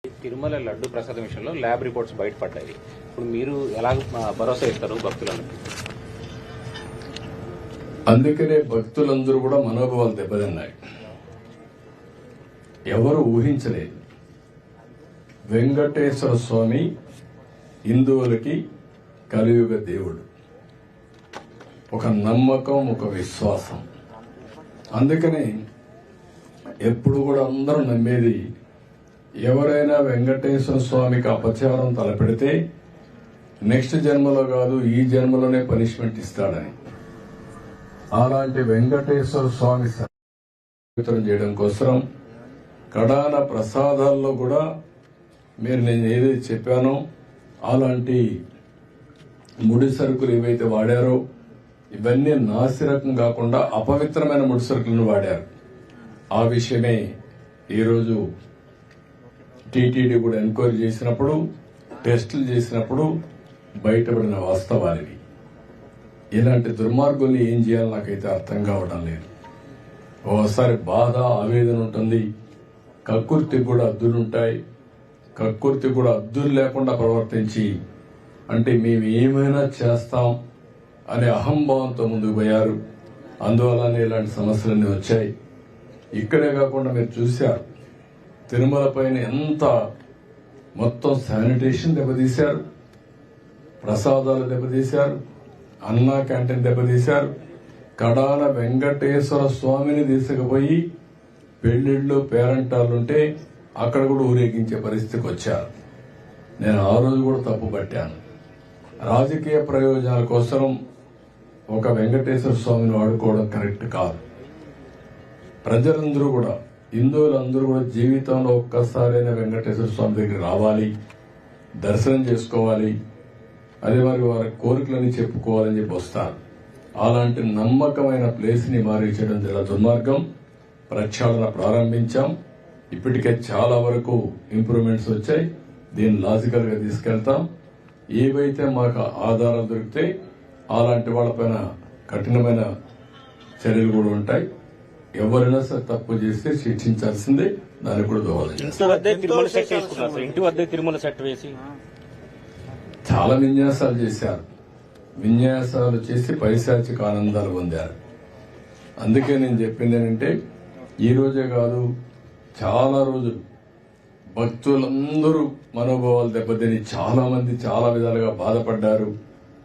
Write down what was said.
తిరుమల లడ్డు ప్రసాదం విషయంలో lab reports బయటపడ్డాయి. ఇప్పుడు మీరు ఎలా భరోసా ఇస్తారు భక్తులకు? అందుకనే భక్తులందరూ కూడా మనోభావాలు దెబ్బతిన్నాయి. ఎవరు ఊహించలేదు వెంకటేశ్వర స్వామి హిందువులకి కలియుగ దేవుడు. ఒక నమ్మకం, ఒక విశ్వాసం. అందుకని ఎప్పుడు కూడా అందరూ నమ్మేది, ఎవరైనా వెంకటేశ్వర స్వామికి అపచారం తలపెడితే నెక్స్ట్ జన్మలో కాదు ఈ జన్మలోనే పనిష్మెంట్ ఇస్తాడని. అలాంటి వెంకటేశ్వర స్వామి పవిత్రం చేయడం కోసం కడాన ప్రసాదాల్లో కూడా మీరు నేను ఏదైతే చెప్పానో అలాంటి ముడి సరుకులు ఏవైతే వాడారో ఇవన్నీ నాసిరకం కాకుండా అపవిత్రమైన ముడి సరుకులను వాడారు. ఆ విషయమే ఈరోజు టీటీడీ కూడా ఎంక్వైరీ చేసినప్పుడు, టెస్టులు చేసినప్పుడు బయటపడిన వాస్తవాలివి. ఇలాంటి దుర్మార్గుల్ని ఏం చేయాలో నాకైతే అర్థం కావడం లేదు. ఓసారి బాధ, ఆవేదన ఉంటుంది. కక్కుర్తికి కూడా అద్దులుంటాయి. కక్కుర్తి కూడా అద్దులు లేకుండా ప్రవర్తించి అంటే మేము ఏమైనా చేస్తాం అనే అహంభావంతో ముందుకు పోయారు. అందువల్లనే ఇలాంటి సమస్యలన్నీ వచ్చాయి. ఇక్కడే కాకుండా మీరు చూశారు తిరుమల పైన ఎంత మొత్తం శానిటేషన్ దెబ్బతీశారు, ప్రసాదాలు దెబ్బతీశారు, అన్నా క్యాంటీన్ దెబ్బతీశారు. కడాన వెంకటేశ్వర స్వామిని తీసుకుపోయి పెళ్లిళ్లు పేరంటాలుంటే అక్కడ కూడా ఊరేగించే పరిస్థితికి వచ్చారు. నేను ఆ రోజు కూడా తప్పు పట్టాను. రాజకీయ ప్రయోజనాల కోసం ఒక వెంకటేశ్వర స్వామిని వాడుకోవడం కరెక్ట్ కాదు. ప్రజలందరూ కూడా, హిందువులందరూ కూడా జీవితంలో ఒక్కసారైనా వెంకటేశ్వర స్వామి దగ్గర రావాలి, దర్శనం చేసుకోవాలి, అదే మరి వారి కోరికలని చెప్పుకోవాలని చెప్పి వస్తారు. అలాంటి నమ్మకమైన ప్లేస్ ని మారించడం చాలా దుర్మార్గం. ప్రక్షాళన ప్రారంభించాం. ఇప్పటికే చాలా వరకు ఇంప్రూవ్మెంట్స్ వచ్చాయి. దీన్ని లాజికల్ గా తీసుకెళ్తాం. ఏవైతే మాకు ఆధారాలు దొరికితే అలాంటి వాళ్ళపైన కఠినమైన చర్యలు కూడా ఉంటాయి. ఎవరైనా సరే తప్పు చేస్తే శిక్షించాల్సిందే. దానికి కూడా దోహదం. ఇంటి వద్ద తిరుమల సెట్ వేసి చాలా విన్యాసాలు చేశారు. విన్యాసాలు చేసి పైశాచిక ఆనందాలు పొందారు. అందుకే నేను చెప్పింది ఏంటంటే ఈ రోజే కాదు, చాలా రోజులు భక్తులందరూ మనోభావాలు దెబ్బతిని చాలా మంది చాలా విధాలుగా బాధపడ్డారు.